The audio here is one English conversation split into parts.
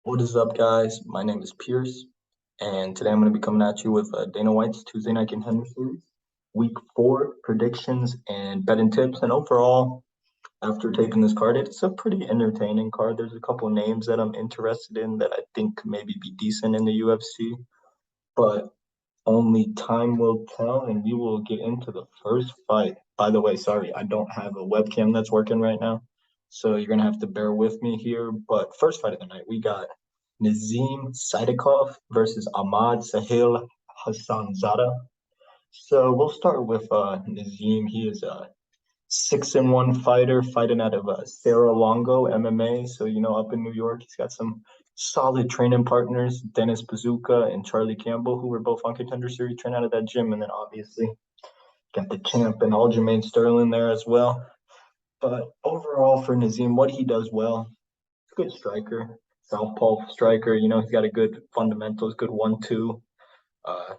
What is up, guys? My name is Pierce, and today I'm going to be coming at you with Dana White's Tuesday Night Contender Series, Week 4 predictions and betting tips. And overall, after taking this card, it's a pretty entertaining card. There's a couple names that I'm interested in that I think could maybe be decent in the UFC, but only time will tell, and we will get into the first fight. By the way, sorry, I don't have a webcam that's working right now, so you're gonna have to bear with me here. But first fight of the night, we got Nazeem Sadikov versus Ahmad Sahil Hassanzada. So we'll start with Nazeem. He is a 6-1 fighter fighting out of Cerro Longo MMA. So, up in New York, he's got some solid training partners, Dennis Bazooka and Charlie Campbell, who were both on Contender Series, train out of that gym. And then obviously got the champ and Aljamain Sterling there as well. But overall for Nazeem, what he does well, good striker, southpaw striker. He's got a good fundamentals, good 1-2,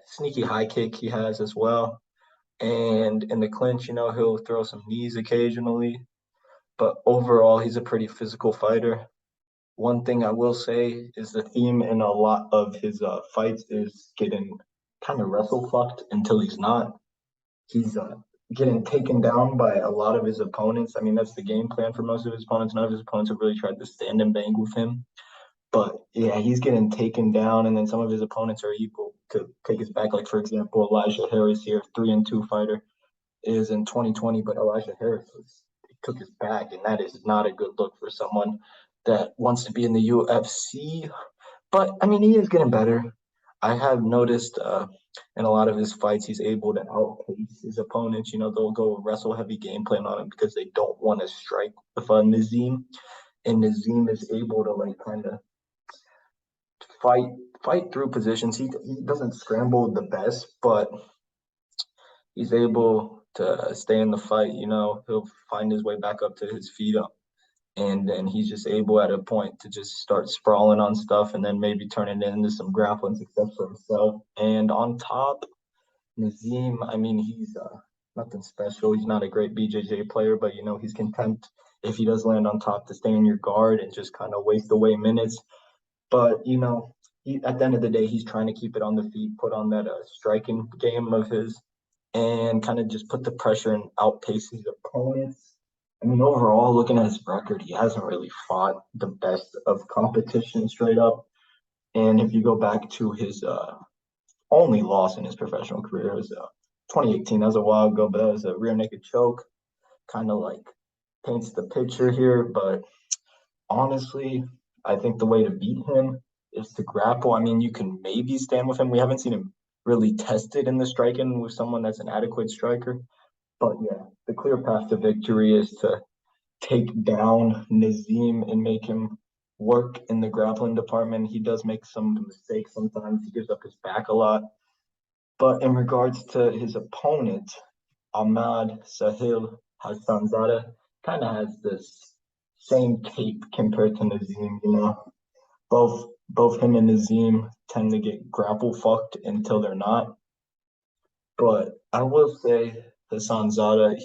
sneaky high kick he has as well. And in the clinch, he'll throw some knees occasionally. But overall, he's a pretty physical fighter. One thing I will say is the theme in a lot of his fights is getting kind of wrestle fucked until he's not. He's getting taken down by a lot of his opponents. I mean, that's the game plan for most of his opponents. None of his opponents have really tried to stand and bang with him. But yeah, he's getting taken down, and then some of his opponents are able to take his back. Like, for example, Elijah Harris here, 3-2 fighter, is in 2020, but Elijah Harris took his back, and that is not a good look for someone that wants to be in the UFC. But I mean, he is getting better. I have noticed in a lot of his fights, he's able to outpace his opponents. They'll go wrestle heavy game plan on him because they don't want to strike with Nazeem, and Nazeem is able to like kind of fight fight through positions. He doesn't scramble the best, but he's able to stay in the fight. He'll find his way back up to his feet up. And then he's just able at a point to just start sprawling on stuff and then maybe turn it into some grappling success for himself. And on top, Nazeem, I mean, he's nothing special. He's not a great BJJ player, but he's content if he does land on top to stay in your guard and just kind of waste away minutes. But at the end of the day, he's trying to keep it on the feet, put on that striking game of his, and kind of just put the pressure and outpace his opponents. I mean, overall, looking at his record, he hasn't really fought the best of competition straight up. And if you go back to his only loss in his professional career, it was 2018. That was a while ago, but that was a rear naked choke. Kind of like paints the picture here. But honestly, I think the way to beat him is to grapple. I mean, you can maybe stand with him. We haven't seen him really tested in the striking with someone that's an adequate striker. But yeah, the clear path to victory is to take down Nazeem and make him work in the grappling department. He does make some mistakes sometimes. He gives up his back a lot. But in regards to his opponent, Ahmad Sahil Hassanzada kind of has this same tape compared to Nazeem. Both him and Nazeem tend to get grapple fucked until they're not. But I will say Hassanzada,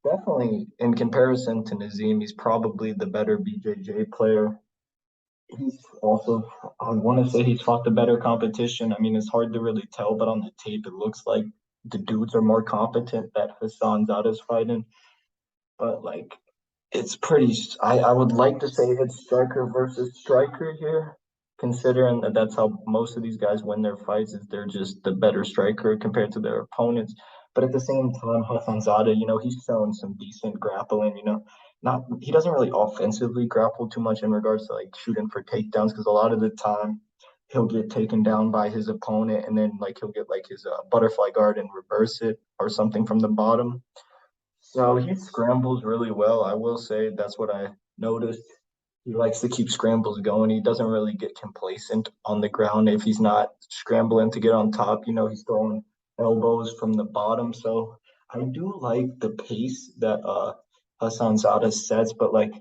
definitely in comparison to Nazeem, he's probably the better BJJ player. He's also, I want to say he's fought the better competition. I mean, it's hard to really tell, but on the tape, it looks like the dudes are more competent that Hassanzada's fighting. But like, it's pretty. I would like to say it's striker versus striker here, considering that that's how most of these guys win their fights. Is they're just the better striker compared to their opponents. But at the same time, Hassanzada, he's showing some decent grappling. Not he doesn't really offensively grapple too much in regards to like shooting for takedowns because a lot of the time he'll get taken down by his opponent and then like he'll get like his butterfly guard and reverse it or something from the bottom. So he scrambles really well. I will say that's what I noticed. He likes to keep scrambles going. He doesn't really get complacent on the ground if he's not scrambling to get on top. He's throwing elbows from the bottom. So I do like the pace that Hassanzada sets. But like,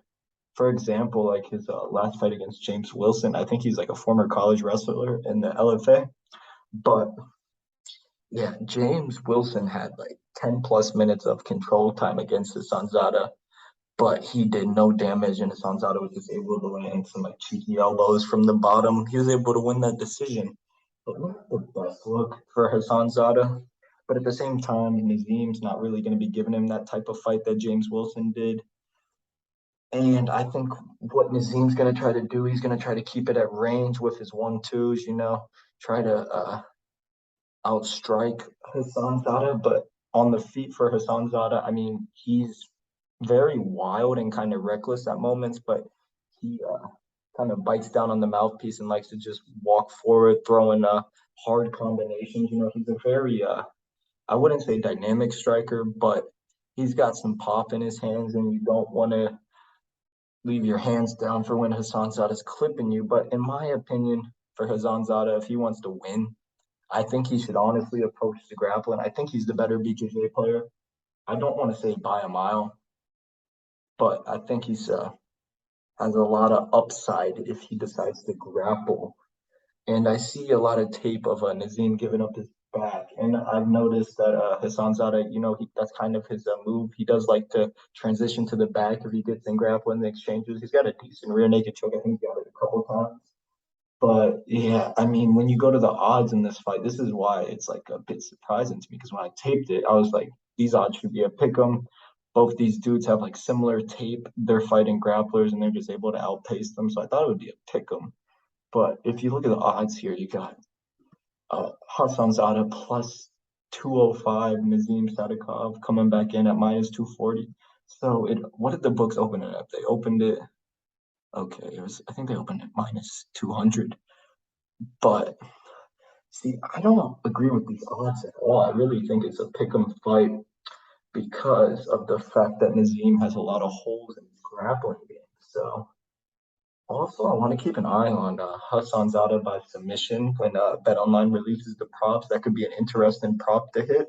for example, like his last fight against James Wilson, I think he's like a former college wrestler in the LFA. But yeah, James Wilson had like 10 plus minutes of control time against Hassanzada but he did no damage, and Hassanzada was just able to land some like cheeky elbows from the bottom. He was able to win that decision. But not the best look for Hassanzada. But at the same time, Nazeem's not really going to be giving him that type of fight that James Wilson did. And I think what Nazeem's going to try to do, he's going to try to keep it at range with his 1-2s, try to outstrike Hassanzada. But on the feet for Hassanzada, I mean, he's very wild and kind of reckless at moments, but he kind of bites down on the mouthpiece and likes to just walk forward, throwing hard combinations. He's a very, I wouldn't say dynamic striker, but he's got some pop in his hands, and you don't want to leave your hands down for when Hassanzada is clipping you. But in my opinion, for Hassanzada, if he wants to win, I think he should honestly approach the grappling. I think he's the better BJJ player. I don't want to say by a mile, but I think he's has a lot of upside if he decides to grapple. And I see a lot of tape of Nazeem giving up his back. And I've noticed that Hassanzada, that's kind of his move. He does like to transition to the back if he gets in grappling exchanges. He's got a decent rear naked choke. I think he got it a couple times. But yeah, I mean, when you go to the odds in this fight, this is why it's like a bit surprising to me, because when I taped it, I was like, these odds should be a pick 'em. Both these dudes have like similar tape. They're fighting grapplers and they're just able to outpace them. So I thought it would be a pick 'em. But if you look at the odds here, you got Hassanzada plus 205, Nazeem Sadikov coming back in at minus 240. So what did the books open it up? They opened it, okay, I think they opened it minus 200. But see, I don't agree with these odds at all. I really think it's a pick 'em fight because of the fact that Nazeem has a lot of holes in his grappling game. So also, I want to keep an eye on Hassanzada by submission when BetOnline releases the props. That could be an interesting prop to hit.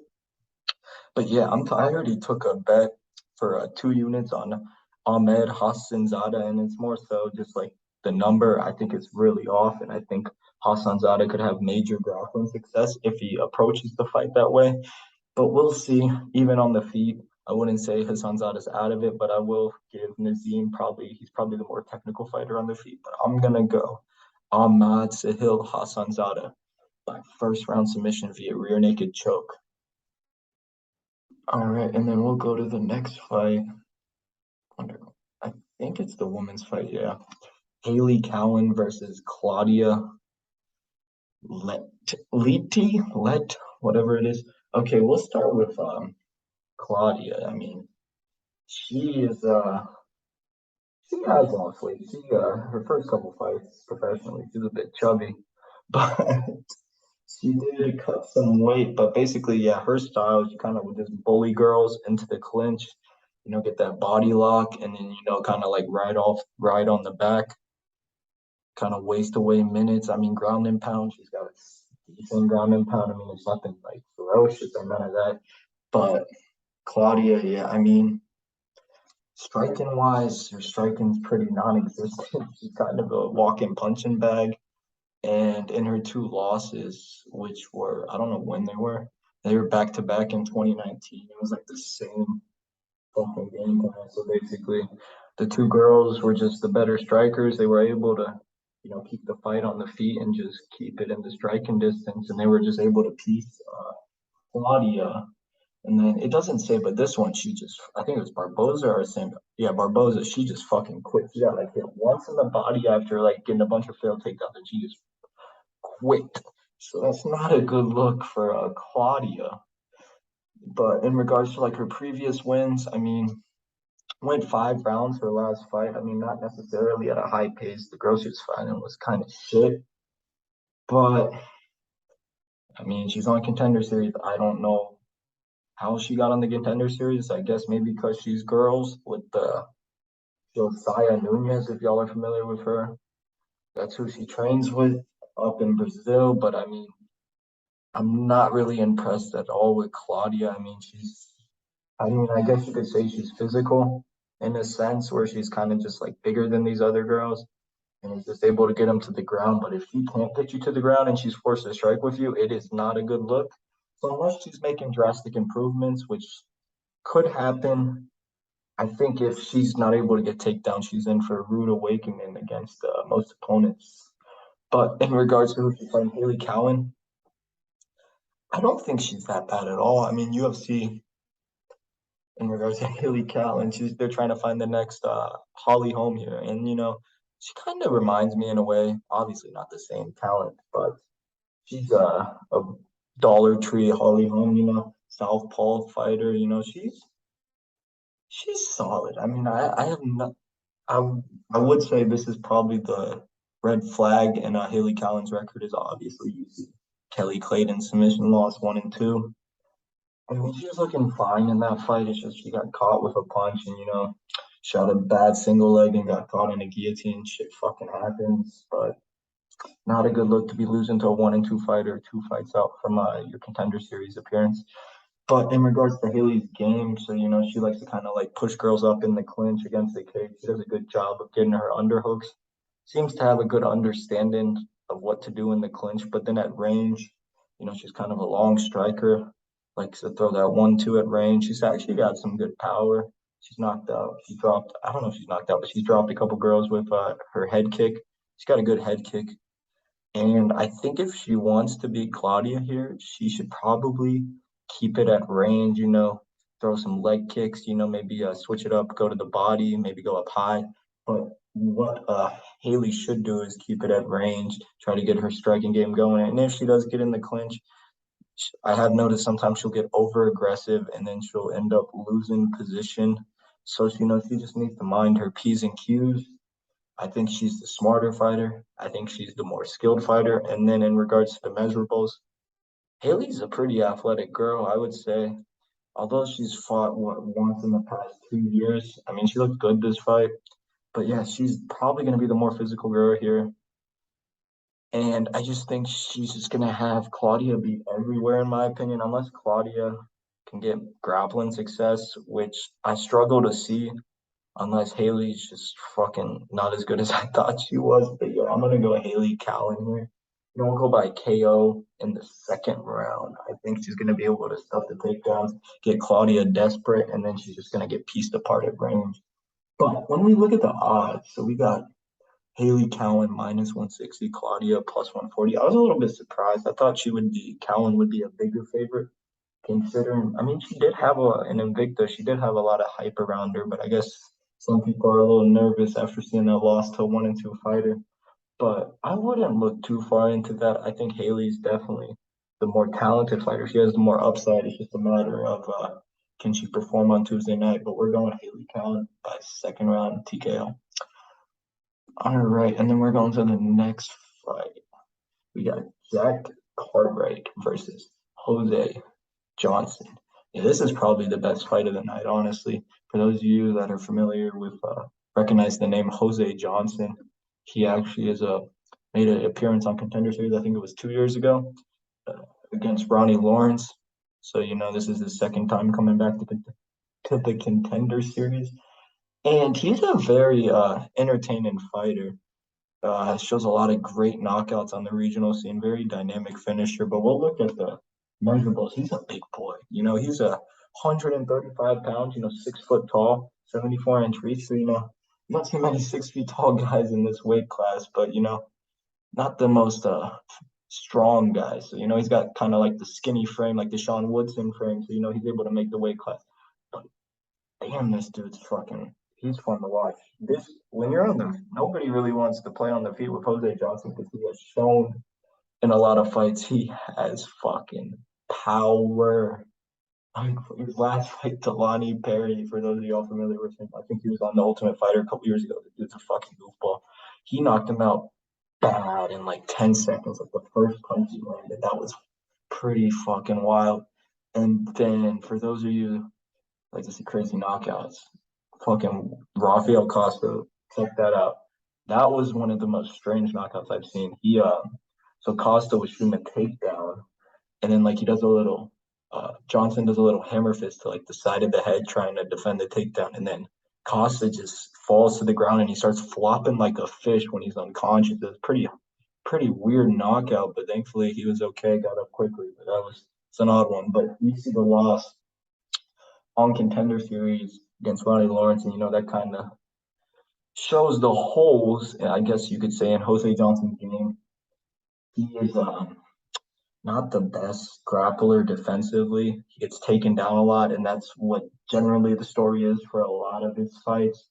But yeah, I already took a bet for 2 units on Ahmed Hassanzada, and it's more so just like the number. I think it's really off, and I think Hassanzada could have major grappling success if he approaches the fight that way. But we'll see. Even on the feet, I wouldn't say Hassanzada's out of it, but I will give Nazeem he's probably the more technical fighter on the feet. But I'm gonna go Ahmad Sahil Hassanzada by first round submission via rear naked choke. All right, and then we'll go to the next fight. I think it's the women's fight, yeah. Haley Cowan versus Claudia whatever it is. Okay, we'll start with Claudia. I mean, she is she has lost weight. Her first couple fights professionally, she's a bit chubby, but she did cut some weight. But basically, yeah, her style, she kind of would just bully girls into the clinch, get that body lock, and then kind of like ride on the back, kind of waste away minutes. I mean, ground and pound, she's got a decent ground and pound. I mean, it's nothing like ferocious or none of that. But Claudia, yeah, I mean, striking wise, her striking's pretty non-existent. She's kind of a walk-in punching bag. And in her two losses, which were, I don't know when they were back to back in 2019. It was like the same fucking game plan. So basically, the two girls were just the better strikers. They were able to, keep the fight on the feet and just keep it in the striking distance. And they were just able to piece Claudia. And then it doesn't say, but this one, I think it was Barboza or Sam. Yeah, Barboza, she just fucking quit. She got like hit once in the body after like getting a bunch of failed takedowns, and she just quit. So that's not a good look for Claudia. But in regards to like her previous wins, I mean, went 5 rounds her last fight. I mean, not necessarily at a high pace. The girl she was fighting was kind of shit. But I mean, she's on Contender Series. I don't know how she got on the Contender Series. I guess maybe because she's girls with Josiah Nunez, if y'all are familiar with her. That's who she trains with up in Brazil. But I mean, I'm not really impressed at all with Claudia. I guess you could say she's physical in a sense where she's kind of just like bigger than these other girls and is just able to get them to the ground. But if she can't get you to the ground and she's forced to strike with you, it is not a good look. So unless she's making drastic improvements, which could happen, I think if she's not able to get takedown, she's in for a rude awakening against most opponents. But in regards to who she's fighting, Haley Cowan, I don't think she's that bad at all. I mean, UFC in regards to Haley Cowan, they're trying to find the next Holly Holm here, and she kind of reminds me in a way. Obviously, not the same talent, but she's a Dollar Tree Holly Holm, southpaw fighter. She's solid. I mean, I have not. I I would say this is probably the red flag in Haley Cowan's record is obviously you see Kelly Clayton submission loss 1 and 2. I mean, she was looking fine in that fight. It's just she got caught with a punch and shot a bad single leg and got caught in a guillotine. Shit fucking happens, but not a good look to be losing to a 1 and 2 fighter, 2 fights out from your contender series appearance. But in regards to Haley's game, so she likes to kind of like push girls up in the clinch against the cage. She does a good job of getting her underhooks. Seems to have a good understanding of what to do in the clinch, but then at range, she's kind of a long striker. Likes to throw that 1-2 at range. She's actually got some good power. She's knocked out. She dropped. I don't know if she's knocked out, but she's dropped a couple girls with her head kick. She's got a good head kick. And I think if she wants to beat Claudia here, she should probably keep it at range, throw some leg kicks, maybe switch it up, go to the body, maybe go up high. But what Haley should do is keep it at range, try to get her striking game going. And if she does get in the clinch, I have noticed sometimes she'll get over aggressive and then she'll end up losing position. So she just needs to mind her P's and Q's. I think she's the smarter fighter. I think she's the more skilled fighter. And then in regards to the measurables, Haley's a pretty athletic girl, I would say. Although she's fought once in the past 2 years. I mean, she looked good this fight. But yeah, she's probably going to be the more physical girl here. And I just think she's just going to have Claudia beat everywhere, in my opinion, unless Claudia can get grappling success, which I struggle to see unless Haley's just fucking not as good as I thought she was. But yeah, I'm gonna go Haley Cowan here. We'll go by KO in the second round. I think she's gonna be able to stuff the takedowns, get Claudia desperate, and then she's just gonna get pieced apart at range. But when we look at the odds, so we got Haley Cowan minus 160, Claudia plus 140. I was a little bit surprised. I thought Cowan would be a bigger favorite considering, I mean, she did have an Invicta. She did have a lot of hype around her, but I guess some people are a little nervous after seeing that loss to a 1 and 2 fighter. But I wouldn't look too far into that. I think Haley's definitely the more talented fighter. She has the more upside. It's just a matter of can she perform on Tuesday night. But we're going Haley Cowan by second round TKO. All right, and then we're going to the next fight. We got Jack Cartwright versus Jose Johnson. Yeah, this is probably the best fight of the night, honestly. For those of you that are familiar with, recognize the name Jose Johnson, he actually made an appearance on Contender Series. I think it was 2 years ago against Ronnie Lawrence. So this is his second time coming back to the Contender Series, and he's a very entertaining fighter. Shows a lot of great knockouts on the regional scene, very dynamic finisher. But we'll look at the measurables. He's a big boy. He's 135 pounds, 6 foot tall, 74-inch reach. So, not too many 6 feet tall guys in this weight class, but, not the most strong guys. So, he's got kind of like the skinny frame, like the Sean Woodson frame. So, he's able to make the weight class. But damn, this dude's he's fun to watch. When you're nobody really wants to play on the feet with Jose Johnson because he has shown in a lot of fights he has fucking power. His last fight to Lonnie Perry, for those of y'all familiar with him, I think he was on The Ultimate Fighter a couple years ago. The dude's a fucking goofball. He knocked him out bad in like 10 seconds. Like the first punch he landed, that was pretty fucking wild. And then for those of you like to see crazy knockouts, fucking Rafael Costa, check that out. That was one of the most strange knockouts I've seen. So Costa was shooting a takedown, and then like he does a little, Johnson does a little hammer fist to like the side of the head trying to defend the takedown, and then Costa just falls to the ground and he starts flopping like a fish when he's unconscious. It was pretty weird knockout, but thankfully he was okay, got up quickly. But it's an odd one. But we see the loss on Contender Series. against Ronnie Lawrence, and that kind of shows the holes, I guess you could say, in Jose Johnson's game. He is not the best grappler defensively. He gets taken down a lot, and that's what generally the story is for a lot of his fights.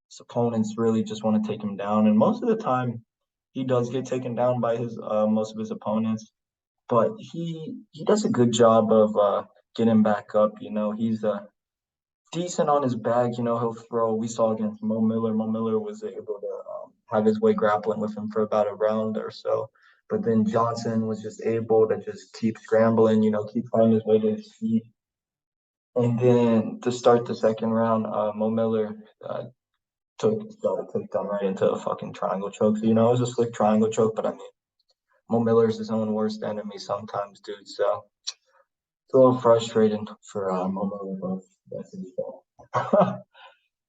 His opponents really just want to take him down, and most of the time, he does get taken down by his most of his opponents. But he does a good job of getting back up. He's decent on his back. He'll throw. We saw against Mo Miller. Mo Miller was able to have his way grappling with him for about a round or so. But then Johnson was just able to just keep scrambling, keep finding his way to his feet. And then to start the second round, Mo Miller got a takedown right into a fucking triangle choke. So, it was a slick triangle choke, but I mean, Mo Miller is his own worst enemy sometimes, dude. So it's a little frustrating for Mo Miller, but that's his fault.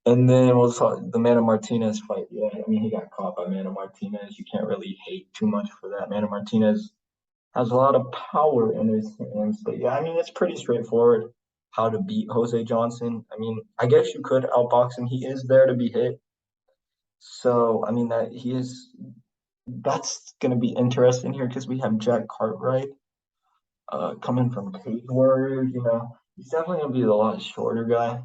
And then we'll talk the Mana Martinez fight. Yeah, I mean, he got caught by Mana Martinez. You can't really hate too much for that. Mana Martinez has a lot of power in his hands. But yeah, I mean, it's pretty straightforward how to beat Jose Johnson. I mean, I guess you could outbox him. He is there to be hit. So, I mean, that's going to be interesting here because we have Jack Cartwright coming from Cage Warriors. He's definitely going to be a lot shorter guy.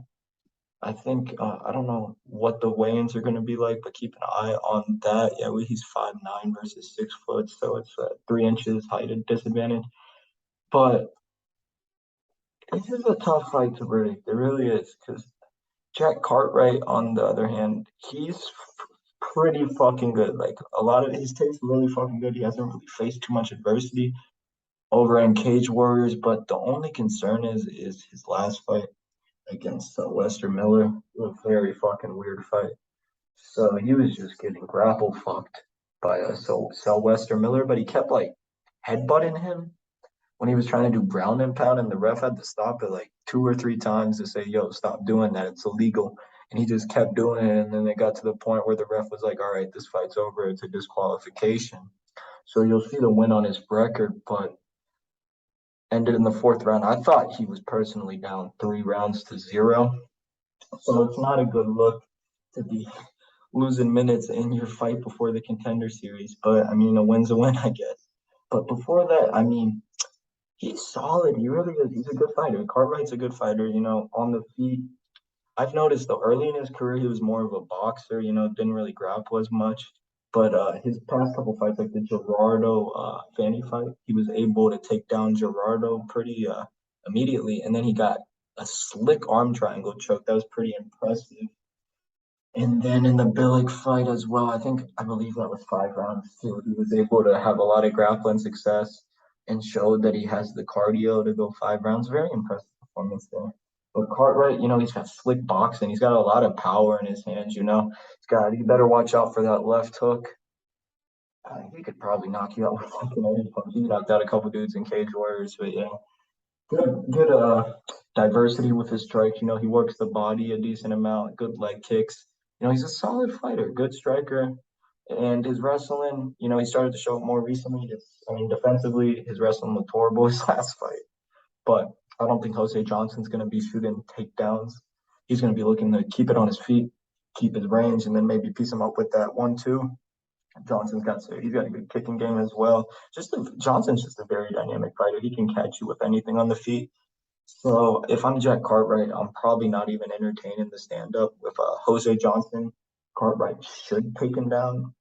I think I don't know what the weigh-ins are going to be like, but keep an eye on that. Yeah, he's 5'9" versus 6 foot, so it's 3 inches height disadvantage. But this is a tough fight to predict. It really is, because Jack Cartwright, on the other hand, he's pretty fucking good. Like, a lot of his takes really fucking good. He hasn't really faced too much adversity over in Cage Warriors, but the only concern is his last fight against Lester Miller. It was a very fucking weird fight. So he was just getting grapple fucked by Wester Miller, but he kept like headbutting him when he was trying to do ground and pound, and the ref had to stop it like 2 or 3 times to say, "Yo, stop doing that. It's illegal." And he just kept doing it, and then it got to the point where the ref was like, "All right, this fight's over. It's a disqualification." So you'll see the win on his record, but ended in the fourth round. I thought he was personally down 3 rounds to 0. So it's not a good look to be losing minutes in your fight before the Contender Series. But I mean, a win's a win, I guess. But before that, I mean, he's solid. He really is. He's a good fighter. Cartwright's a good fighter. On the feet. I've noticed though, early in his career, he was more of a boxer. Didn't really grapple as much. But his past couple fights, like the Gerardo Fanny fight, he was able to take down Gerardo pretty immediately, and then he got a slick arm triangle choke that was pretty impressive. And then in the Billick fight as well, I believe that was 5 rounds too. He was able to have a lot of grappling success and showed that he has the cardio to go 5 rounds. Very impressive performance there. But Cartwright, he's got slick boxing. He's got a lot of power in his hands. He better watch out for that left hook. He could probably knock you out with fucking any punch. He knocked out a couple dudes in Cage Warriors, but yeah, good diversity with his strikes. He works the body a decent amount, good leg kicks. He's a solid fighter, good striker. And his wrestling, he started to show it more recently. Defensively, his wrestling looked horrible his last fight. But I don't think Jose Johnson's going to be shooting takedowns. He's going to be looking to keep it on his feet, keep his range, and then maybe piece him up with that 1-2. He's got a good kicking game as well. Johnson's just a very dynamic fighter. He can catch you with anything on the feet. So if I'm Jack Cartwright, I'm probably not even entertaining the stand up with Jose Johnson. Cartwright should take him down.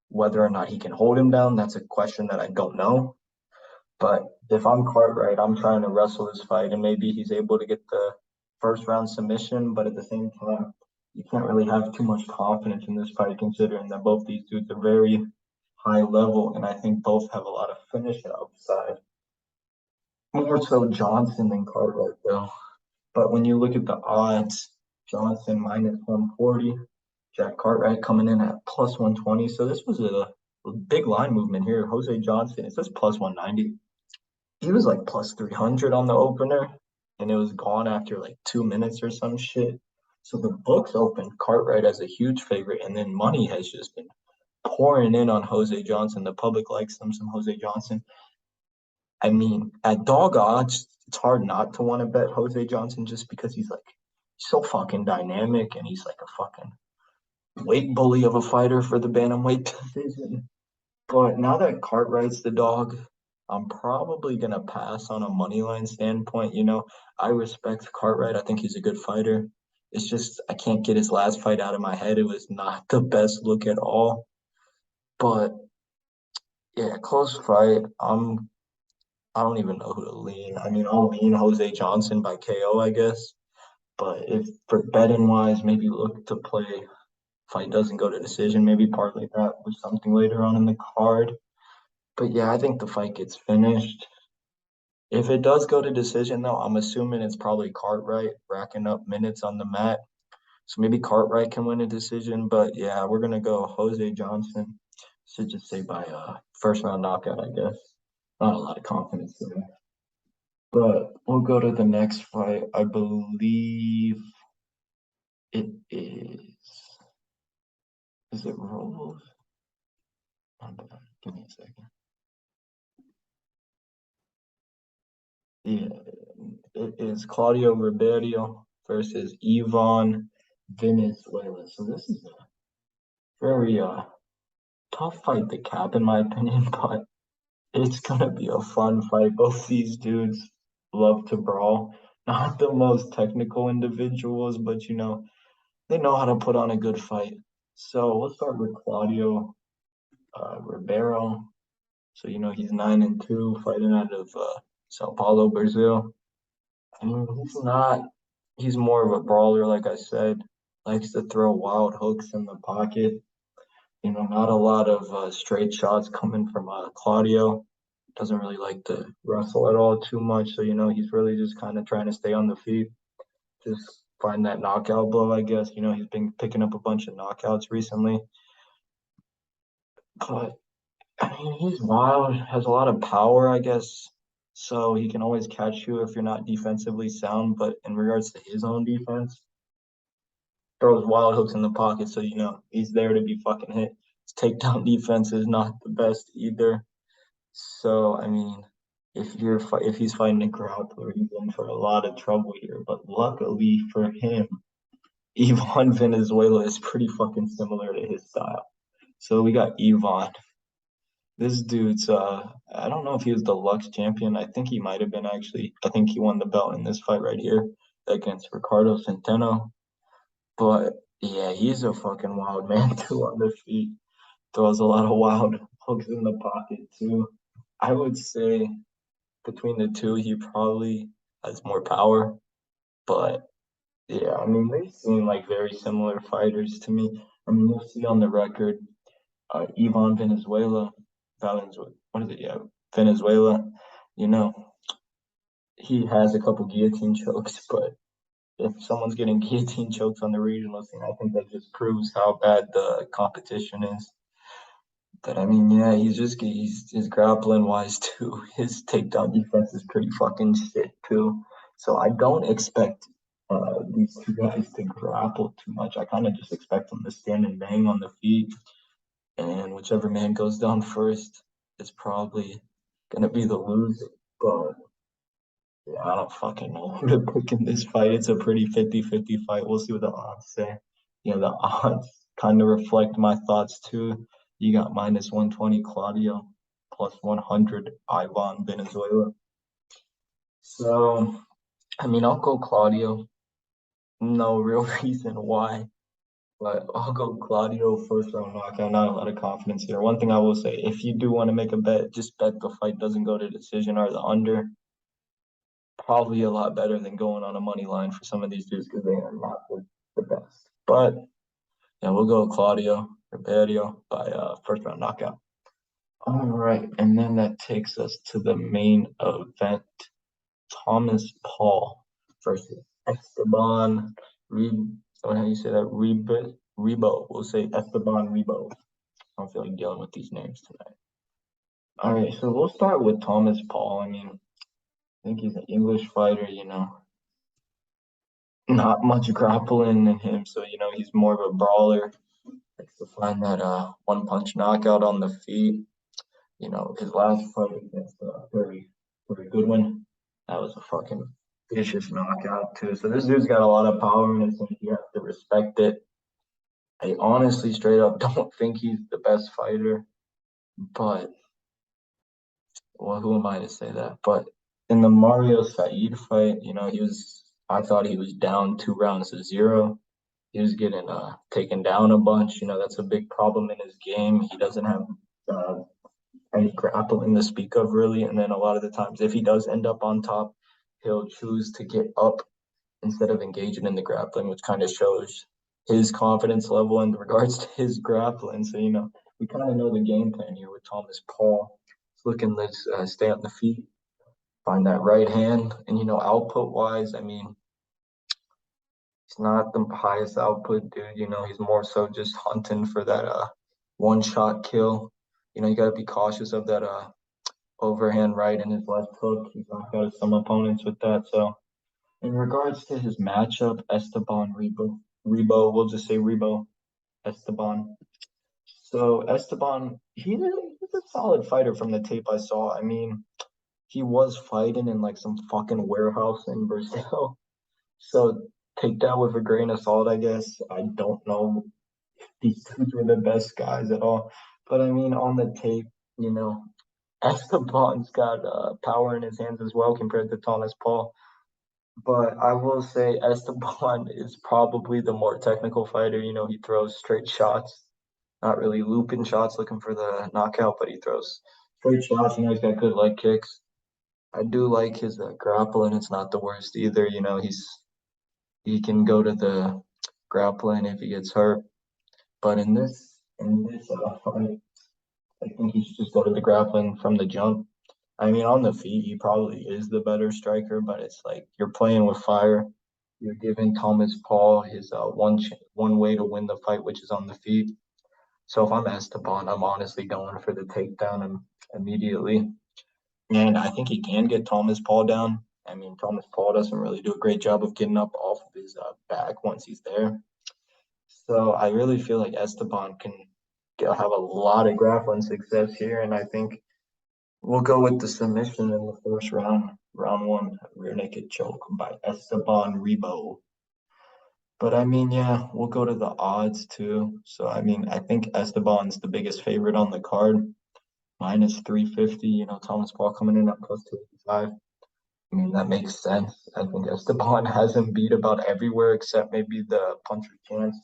Whether or not he can hold him down, that's a question that I don't know. But if I'm Cartwright, I'm trying to wrestle this fight, and maybe he's able to get the first round submission. But at the same time, you can't really have too much confidence in this fight, considering that both these dudes are very high level, and I think both have a lot of finish upside. More so Johnson than Cartwright, though. But when you look at the odds, Johnson minus 140, Jack Cartwright coming in at plus 120. So this was a big line movement here. Jose Johnson, it says plus 190. He was like plus 300 on the opener, and it was gone after like 2 minutes or some shit. So the books opened Cartwright as a huge favorite, and then money has just been pouring in on Jose Johnson. The public likes some Jose Johnson. I mean, at dog odds, it's hard not to want to bet Jose Johnson just because he's like so fucking dynamic, and he's like a fucking weight bully of a fighter for the bantamweight division. But now that Cartwright's the dog, I'm probably gonna pass on a money line standpoint. I respect Cartwright. I think he's a good fighter. It's just I can't get his last fight out of my head. It was not the best look at all. But yeah, close fight. I don't even know who to lean. I mean, I'll lean Jose Johnson by KO, I guess. But if for betting wise, maybe look to play fight doesn't go to decision, maybe parlay that with something later on in the card. But yeah, I think the fight gets finished. If it does go to decision, though, I'm assuming it's probably Cartwright racking up minutes on the mat. So maybe Cartwright can win a decision. But yeah, we're gonna go Jose Johnson. Should just say by first round knockout, I guess. Not a lot of confidence there. But we'll go to the next fight. I believe it is. Is it Rolls? Give me a second. Yeah, it is Claudio Ribero versus Ivan Venezuela. So this is a very tough fight to cap in my opinion, but it's gonna be a fun fight. Both these dudes love to brawl. Not the most technical individuals, but they know how to put on a good fight. So we'll start with Claudio Ribero. So he's 9-2, fighting out of Sao Paulo, Brazil. I mean, he's more of a brawler, like I said. Likes to throw wild hooks in the pocket. Not a lot of straight shots coming from Claudio. Doesn't really like to wrestle at all too much. So, he's really just kind of trying to stay on the feet. Just find that knockout blow, I guess. He's been picking up a bunch of knockouts recently. But, I mean, he's wild, has a lot of power, I guess. So he can always catch you if you're not defensively sound. But in regards to his own defense, throws wild hooks in the pocket, so he's there to be fucking hit. His takedown defense is not the best either. So I mean, if he's fighting a grappler, he's in for a lot of trouble here. But luckily for him, Ivan Venezuela is pretty fucking similar to his style. So we got Ivan. This dude's I don't know if he was the Lux champion. I think he might have been actually. I think he won the belt in this fight right here against Ricardo Centeno. But yeah, he's a fucking wild man too on the feet. Throws a lot of wild hooks in the pocket too. I would say between the two, he probably has more power. But yeah, I mean, they seem like very similar fighters to me. I mean, you'll see on the record, Ivan Venezuela, Valenzuela, what is it? Yeah, Venezuela. You know, he has a couple guillotine chokes, but if someone's getting guillotine chokes on the regional scene, I think that just proves how bad the competition is. But I mean, yeah, he's his grappling wise too. His takedown defense is pretty fucking shit too. So I don't expect these two guys to grapple too much. I kind of just expect them to stand and bang on the feet, and whichever man goes down first is probably gonna be the loser. But yeah, I don't fucking know who to pick in this fight. It's a pretty 50-50 fight. We'll see what the odds say. The odds kind of reflect my thoughts too. You got -120 Claudio, +100 Ivan Venezuela. So, I mean, I'll go Claudio. No real reason why, but I'll go Claudio first round knockout. Not a lot of confidence here. One thing I will say, if you do want to make a bet, just bet the fight doesn't go to decision or the under. Probably a lot better than going on a money line for some of these dudes because they are not the best. But yeah, we'll go Claudio Ribeiro by first round knockout. All right, and then that takes us to the main event: Thomas Paul versus Esteban Rib. How do you say that? Rebo. We'll say Esteban Rebo. I don't feel like dealing with these names tonight. All right, so we'll start with Thomas Paul. I mean, I think he's an English fighter, not much grappling in him, so he's more of a brawler. Likes to find that one punch knockout on the feet. His last fight against Perry Goodwin, that was a fucking vicious knockout too. So this dude's got a lot of power in his hand. You have to respect it. I honestly, straight up, don't think he's the best fighter, but well, who am I to say that? But in the Mario Said fight, I thought he was down 2 rounds to 0. He was getting taken down a bunch. That's a big problem in his game. He doesn't have uh, any grappling to speak of really. And then a lot of the times, if he does end up on top, he'll choose to get up instead of engaging in the grappling, which kind of shows his confidence level in regards to his grappling. So, we kind of know the game plan here with Thomas Paul. He's looking to stay on the feet, find that right hand. And, output wise, I mean, he's not the highest output dude. He's more so just hunting for that one shot kill. You got to be cautious of that overhand right and his left hook. He's knocked out some opponents with that. So, in regards to his matchup, Rebo, we'll just say Rebo, Esteban. So Esteban, he's a solid fighter from the tape I saw. I mean, he was fighting in like some fucking warehouse in Brazil. So take that with a grain of salt, I guess. I don't know if these dudes were the best guys at all. But I mean, on the tape, you know, Esteban's got power in his hands as well compared to Thomas Paul. But I will say Esteban is probably the more technical fighter. He throws straight shots, not really looping shots looking for the knockout, but he throws straight shots. He's got good leg kicks. I do like his grappling. It's not the worst either. He can go to the grappling if he gets hurt. But in this fight, I think he should just go to the grappling from the jump. I mean, on the feet, he probably is the better striker, but it's like you're playing with fire. You're giving Thomas Paul his one way to win the fight, which is on the feet. So if I'm Esteban, I'm honestly going for the takedown immediately. And I think he can get Thomas Paul down. I mean, Thomas Paul doesn't really do a great job of getting up off of his back once he's there. So I really feel like Esteban can have a lot of grappling success here, and I think we'll go with the submission in the first round, round one, rear naked choke by Esteban Rebo. But I mean, yeah, we'll go to the odds too. So I mean, I think Esteban's the biggest favorite on the card, minus 350. Thomas Paul coming in at plus 285. I mean, that makes sense. I think Esteban has him beat about everywhere except maybe the puncher chance.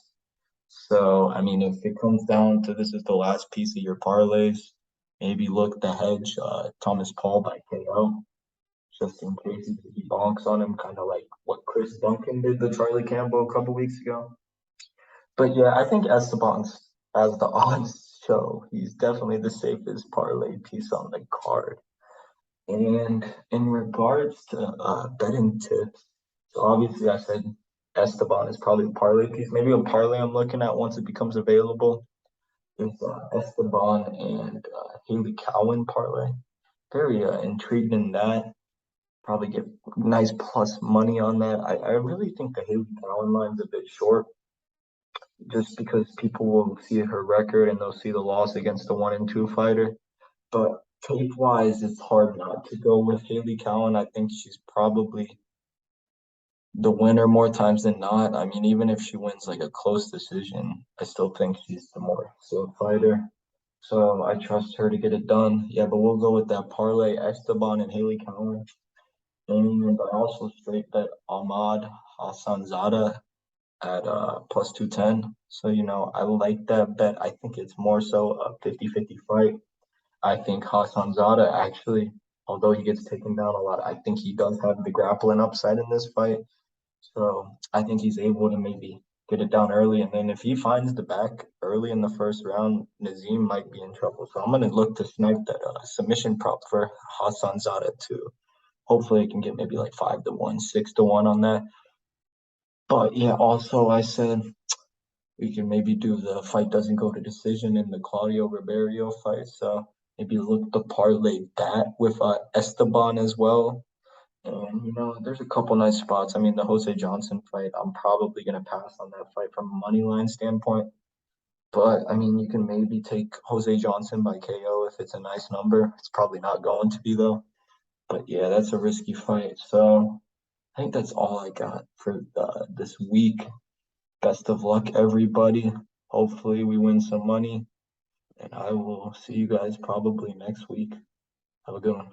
So, I mean, if it comes down to this is the last piece of your parlays, maybe look to hedge Thomas Paul by KO, just in case he bonks on him, kind of like what Chris Duncan did to Charlie Campbell a couple weeks ago. But yeah, I think Esteban's, as the odds show, he's definitely the safest parlay piece on the card. And in regards to betting tips, so obviously I said Esteban is probably the parlay piece. Maybe a parlay I'm looking at once it becomes available is Esteban and Haley Cowan parlay. Very intrigued in that. Probably get nice plus money on that. I really think the Haley Cowan line's a bit short just because people will see her record and they'll see the loss against the 1-2 fighter. But tape wise, it's hard not to go with Haley Cowan. I think she's probably the winner more times than not. I mean, even if she wins like a close decision, I still think she's the more skilled fighter. So I trust her to get it done. Yeah, but we'll go with that parlay Esteban and Haley Cowan. And I also straight bet Ahmad Hassanzada at plus 210. So, I like that bet. I think it's more so a 50-50 fight. I think Hassanzada actually, although he gets taken down a lot, I think he does have the grappling upside in this fight. So I think he's able to maybe get it down early. And then if he finds the back early in the first round, Nazeem might be in trouble. So I'm going to look to snipe that submission prop for Hassanzada too. Hopefully I can get maybe like 5-1, 6-1 on that. But yeah, also I said we can maybe do the fight doesn't go to decision in the Claudio Ribero fight. So maybe look to parlay that with Esteban as well. And there's a couple nice spots. I mean, the Jose Johnson fight, I'm probably gonna pass on that fight from a money line standpoint. But I mean, you can maybe take Jose Johnson by KO if it's a nice number. It's probably not going to be though. But yeah, that's a risky fight. So I think that's all I got for this week. Best of luck, everybody. Hopefully, we win some money, and I will see you guys probably next week. Have a good one.